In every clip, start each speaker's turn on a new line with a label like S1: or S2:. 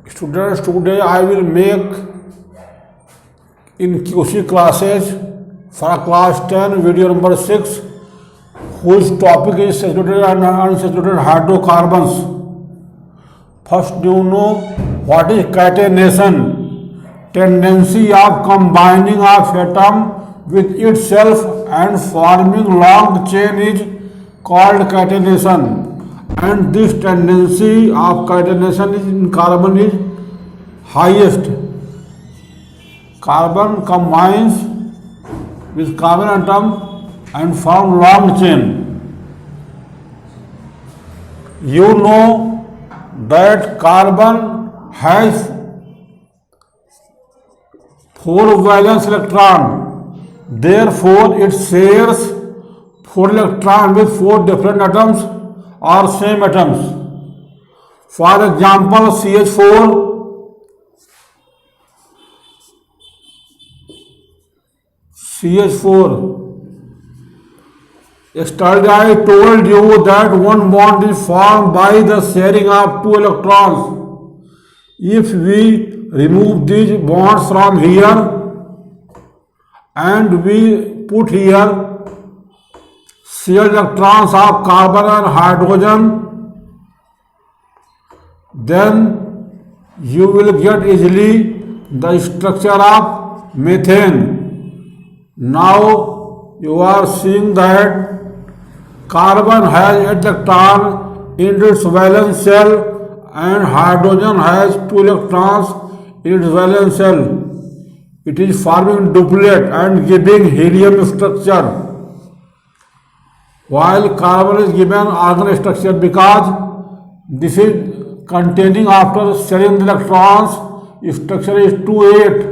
S1: Students, today I will make in QC classes for class 10 video number 6, whose topic is saturated and unsaturated hydrocarbons. First, you know what is catenation. Tendency of combining of atom with itself and forming long chain is called catenation. And this tendency of catenation in carbon is highest. Carbon combines with carbon atom and form long chain. You know that carbon has 4 valence electron. Therefore, it shares 4 electrons with 4 different atoms or same atoms. For example, CH4. Yesterday I told you that one bond is formed by the sharing of 2 electrons. If we remove these bonds from here and we put here shared electrons of carbon and hydrogen, then you will get easily the structure of methane. Now you are seeing that carbon has 8 electrons in its valence shell and hydrogen has 2 electrons in its valence shell. It is forming duplet and giving helium structure, while carbon is given argon structure because this is containing after sharing the electrons, structure is 2,8,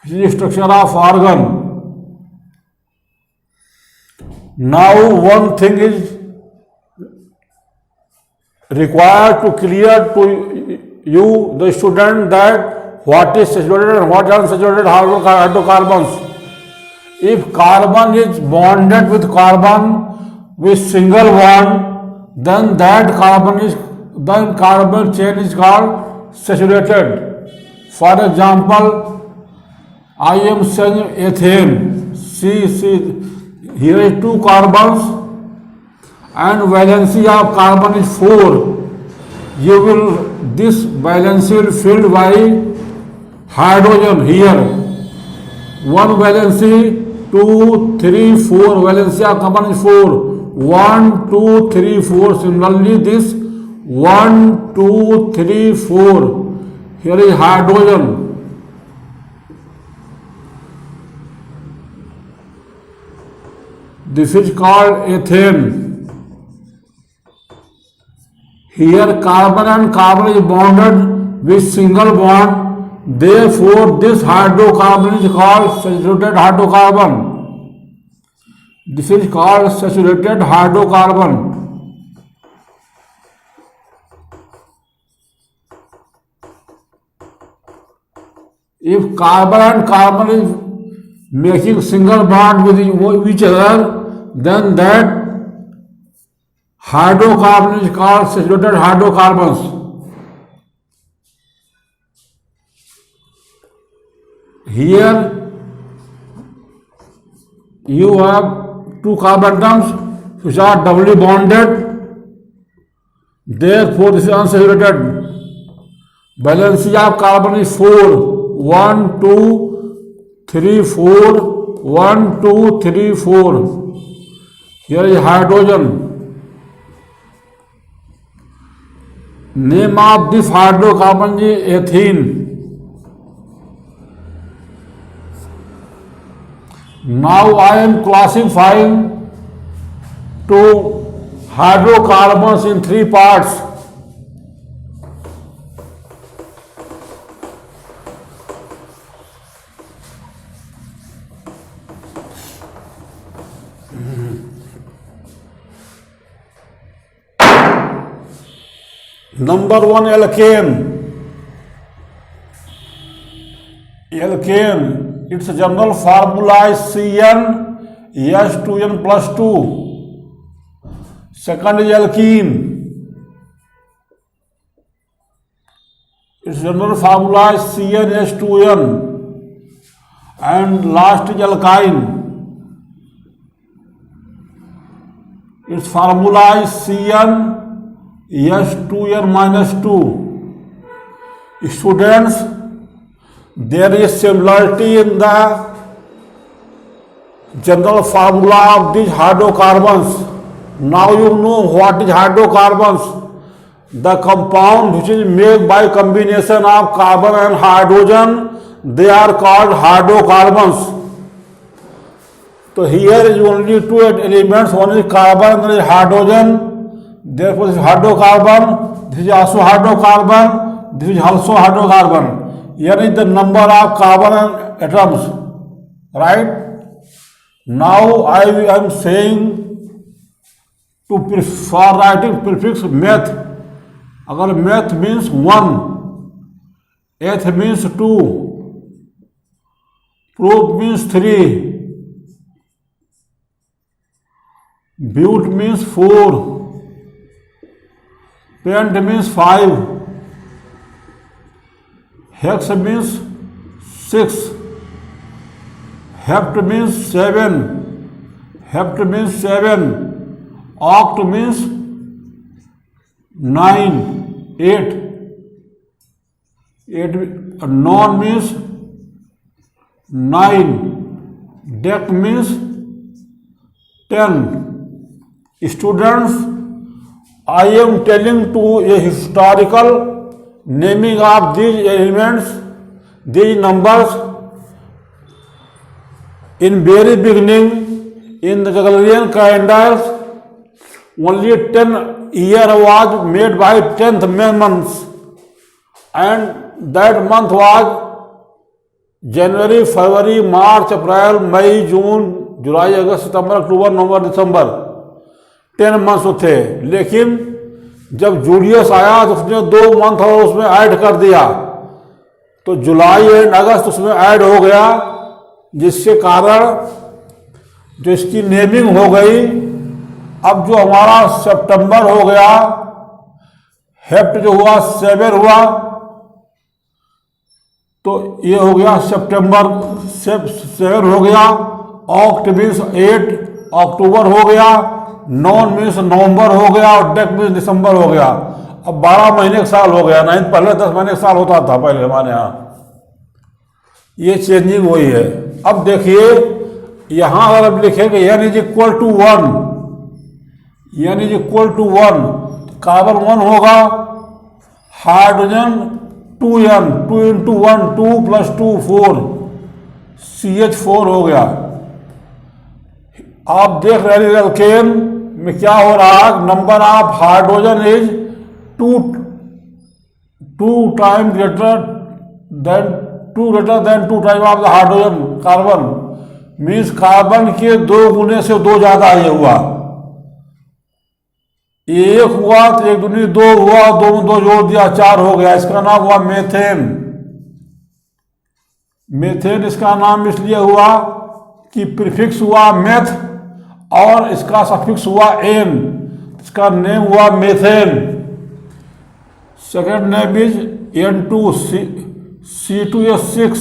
S1: which is structure of argon. Now one thing is required to clear to you, the student, that what is saturated and what is unsaturated hydrocarbons. If carbon is bonded with carbon with single bond, then carbon chain is called saturated. For example, I am saying ethane. See, here is 2 carbons and valency of carbon is 4. This valency will filled by hydrogen here. 1 valency, 2, 3, 4. Valency of carbon is 4. 1, 2, 3, 4. Similarly, this 1, 2, 3, 4. Here is hydrogen. This is called ethane. Here carbon and carbon is bonded with single bond. Therefore, this hydrocarbon is called saturated hydrocarbon. This is called saturated hydrocarbon. If carbon and carbon is making single bond with each other, then that hydrocarbon is called saturated hydrocarbons. Here you have 2 carbon atoms which are doubly bonded. Therefore, this is unsaturated. Valency of carbon is 4. 1, 2, 3, 4. 1, 2, 3, 4. Here is hydrogen. Name of this hydrocarbon is ethene. Now I am classifying 2 hydrocarbons in 3 parts. Number 1, alkane. Alkane, its general formula is CnH2n plus 2. Second is alkene. its general formula is CnH2n, and last is alkyne. Its formula is CnH2n minus 2. Students, there is similarity in the general formula of these hydrocarbons. Now you know what is hydrocarbons. The compound which is made by combination of carbon and hydrogen, they are called hydrocarbons. So here is only two elements, one is carbon and one is hydrogen. Therefore this is hydrocarbon, this is also hydrocarbon, this is also hydrocarbon. Here is the number of carbon atoms, right? Now I am saying for writing prefix meth. अगर meth means 1, eth means 2, proof means 3, but means 4, pent means 5, hex means 6, hept means 7, oct means 9, 8, non means 9, dec means 10. Students, I am telling to a historical naming of these elements, these numbers. In very beginning, in the Gregorian calendars, only 10 year was made by 10th month, and that month was January, February, March, April, May, June, July, August, September, October, November, December, 10 months थे. लेकिन जब Julius आया तो उसने 2 month और उसमें add कर दिया, तो जुलाई एंड अगस्त उसमें ऐड हो गया, जिसके कारण जो इसकी नेमिंग हो गई. अब जो हमारा सितंबर हो गया, हेप्ट जो हुआ 7 हुआ, तो ये हो गया सितंबर 7 हो गया. ऑक्ट मीन्स 8, अक्टूबर हो गया. नॉन मीन्स नवंबर हो गया, और डेक मीन्स दिसंबर हो गया. अब 12 महीने का साल हो गया. नहीं, पहले 10 महीने का साल होता था पहले हमारे यहाँ. ये चेंजिंग हुई है. अब देखिए यहां अगर अब लिखेंगे n is equal to 1, n is equal to 1, carbon 1 होगा, hydrogen 2n, 2 into 1 2 plus 2 4, CH4 हो गया. आप देख रहे हैं एल्केन में क्या हो रहा है. Number of hydrogen is 2 time greater than 2 time of the hydrogen carbon. Means carbon के 2 गुने से 2 ज्यादा ये हुआ. 1 हुआ तो 1 दूनी 2 हुआ, 2 में 2 जोड़ दिया 4 हो गया. इसका नाम हुआ मेथेन. मेथेन इसका नाम इसलिए हुआ कि प्रीफिक्स हुआ मेथ और इसका सफिक्स हुआ एन, इसका नेम हुआ methane. Second name is N2C2H6.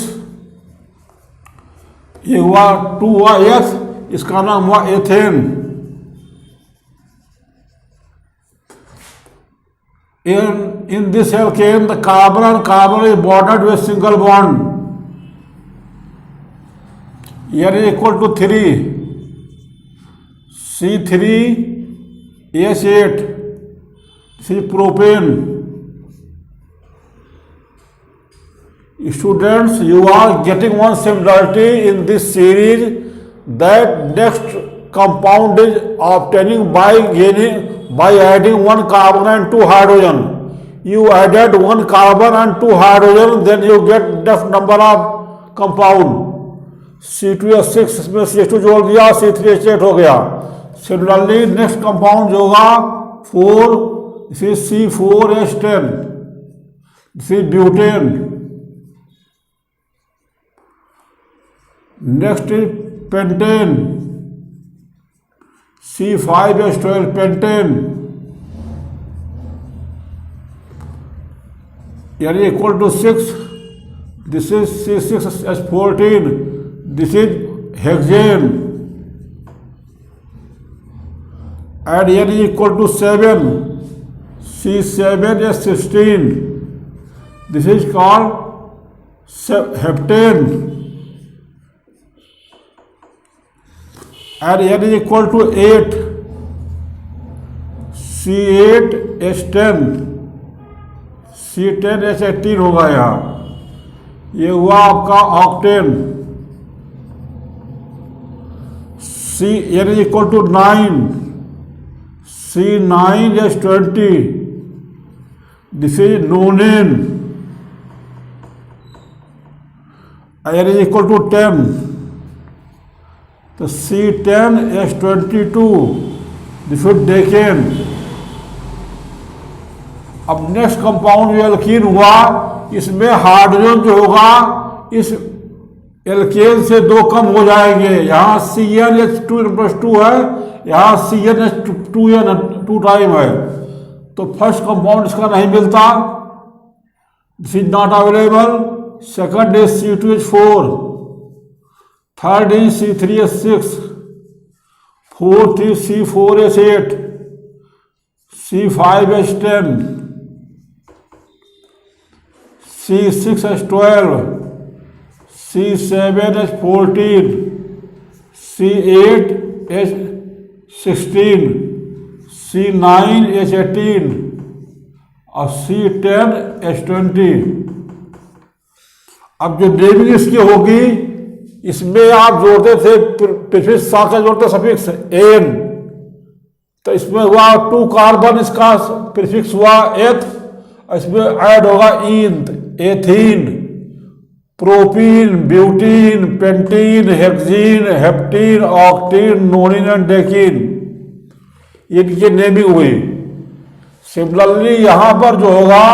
S1: ये हुआ 2 हुआ X, इसका नाम हुआ ethane. In this alkane, the carbon is bonded with single bond. N is equal to 3, C3H8. This is propane. Students, you are getting one similarity in this series, that next compound is obtaining by adding 1 carbon and 2 hydrogen. You added 1 carbon and 2 hydrogen, then you get next number of compound. C2H6, इसमें CH2 जोड़ दिया, C3H8 हो गया. Similarly next compound जो होगा 4, this is C4H10, this is butane. Next is pentane, C5H12 pentane. N is equal to 6. This is C6H14. This is hexane. And N is equal to 7. C7H16. This is called heptane. And N is equal to 8. C8H10. C10H18 होगा यहाँ. ये हुआ आपका octane. N is equal to 9. C9H20. This is nonane. N is equal to 10. तो C10H22. This is decane. अब next compound जो alkene हुआ, इसमें हाइड्रोजन जो होगा इस एल्केन से 2 कम हो जाएंगे. यहाँ CnH2n+2 है, यहाँ CnH2n2 टाइम है. तो फर्स्ट कंपाउंड इसका नहीं मिलता. This is not available. Second is C2H4. Third is C3H6. Fourth is C4H8. C5H10. C6H12. C7H14. C8H16. C9H18 और C10H20. अब जो नेमिंग इसकी होगी, इसमें आप जोड़ते थे प्रीफिक्स साथ जोड़ते सफिक्स एन, तो इसमें हुआ 2 कार्बन, इसका प्रीफिक्स हुआ एथ. इसमें ऐड होगा ene, ethene, propene, butene, pentene, hexene, heptene, octene, nonene and decene. इनकी नेमिंग हुई. सिमिलरली यहाँ पर जो होगा,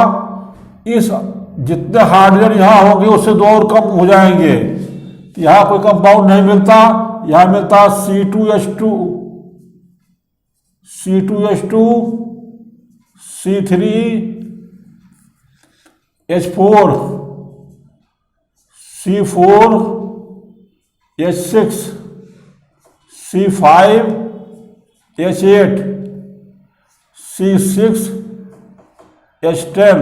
S1: इस जितने हाइड्रोजन यहाँ होंगे उससे 2 और कम हो जाएंगे. यहाँ कोई कंपाउंड नहीं मिलता. यहाँ मिलता C2H2, C2H2, C3H4, C4H6, C5H8, C6H10,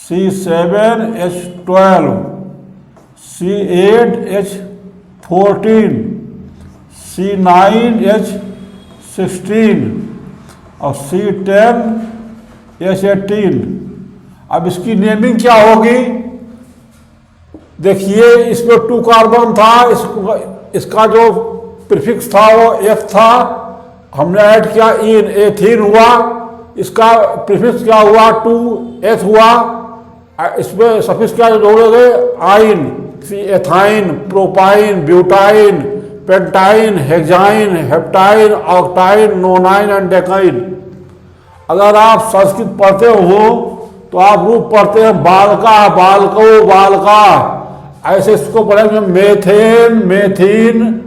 S1: C7H12, C8H14, C9H16 और C10H18. अब इसकी नेमिंग क्या होगी? देखिए, इसमें 2 कार्बन था, इसका जो प्रीफिक्स था वो F था. हमने ऐड किया इन, एथीन हुआ. इसका प्रीफिक्स क्या हुआ? 2H हुआ. इसमें सफिक्स क्या जोड़ोगे? Yne, ethyne, propyne, butyne, pentyne, hexyne, heptyne, octyne, nonyne and decyne. अगर आप संस्कृत पढ़ते हो तो आप रूप पढ़ते हैं बालका, बालको, बालका. ऐसे इसको पढ़ेंगे मेथेन, मेथीन,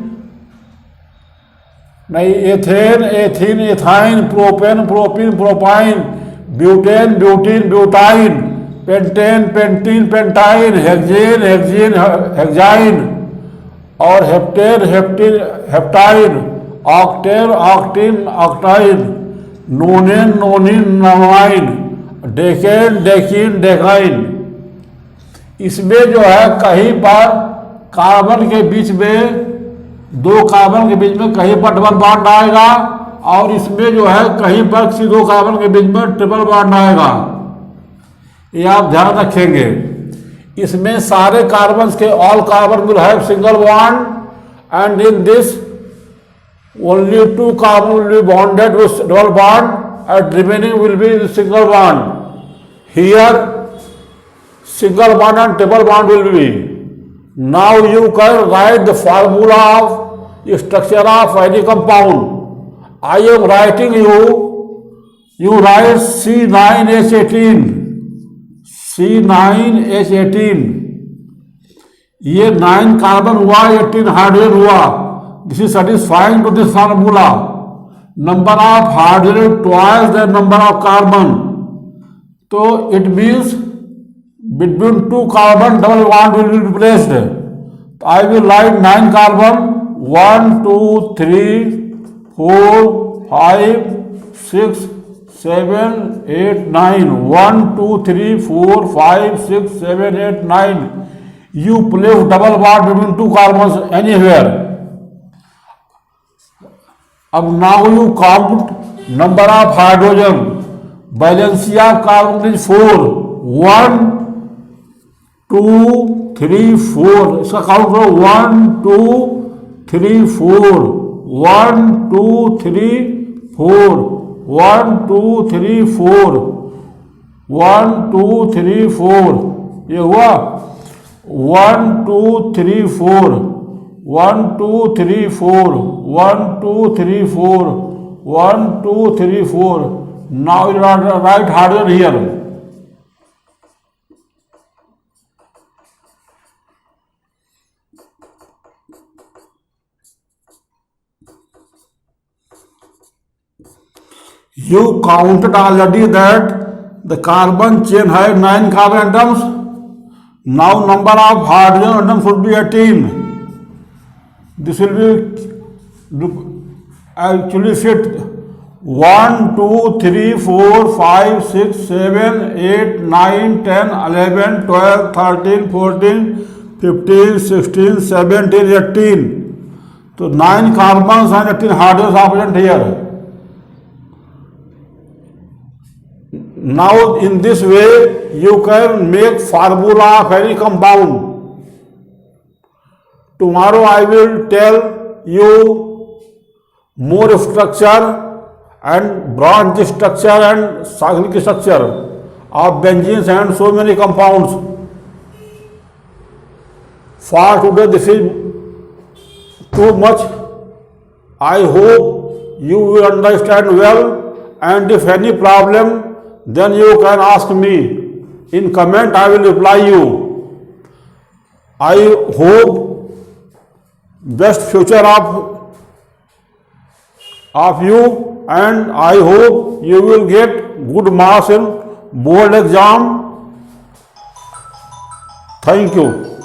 S1: नहीं ethane, ethene, ethyne, propane, propene, propyne, butane, butene, butyne, pentane, pentene, pentyne, hexane, hexene, hexyne और heptane, heptene, heptyne, octane, octene, octyne, nonane, nonene, nonyne, decane, decene, decyne. इसमें जो है कहीं पर कार्बन के बीच में 2 कार्बन के बीच में कहीं पर डबल बॉन्ड आएगा और इसमें जो है कहीं पर किसी 2 कार्बन के बीच में ट्रिपल बॉन्ड आएगा. ये आप ध्यान रखेंगे. इसमें सारे कार्बन के all carbon will have single bond and in this only 2 carbon will be bonded with double bond and remaining will be single bond. Here single bond and triple bond will be. Now you can write the formula of the structure of any compound. I am writing you write C9H18. C9H18. ये 9 carbon हुआ, 18 hydrogen हुआ. This is satisfying to this formula. Number of hydrogen twice the number of carbon. तो it means between two carbon double bond will be replaced. I will write 9 carbon, 1 2 3 4 5 6 7 8 9, 1 2 3 4 5 6 7 8 9. You place double bond between two carbons anywhere. अब now you count number of hydrogen. Valency of carbon is 4. 1 2 3 4. इसका count करो. 1 2 3 4. 1 2 3 4. 1 2 3 4. 1 2 3 4. ये हुआ. 1 2 3 4. 1 2 3 4. 1 2 3 4. 1 2 3 4. Now you write hydrogen here. You counted already that the carbon chain has 9 carbon atoms. Now number of hydrogen atoms should be 18. This will be actually fit 1 2 3 4 5 6 7 8 9 10 11 12 13 14 15 16 17 18. So 9 carbons and 18 hydrogens are present here. Now in this way you can make formula of any compound. Tomorrow I will tell you more structure and branch structure and cyclic structure of benzenes and so many compounds. For today this is too much. I hope you will understand well, and if any problem then you can ask me in comment. I will reply you. I hope best future of you, and I hope you will get good marks in board exam. Thank you.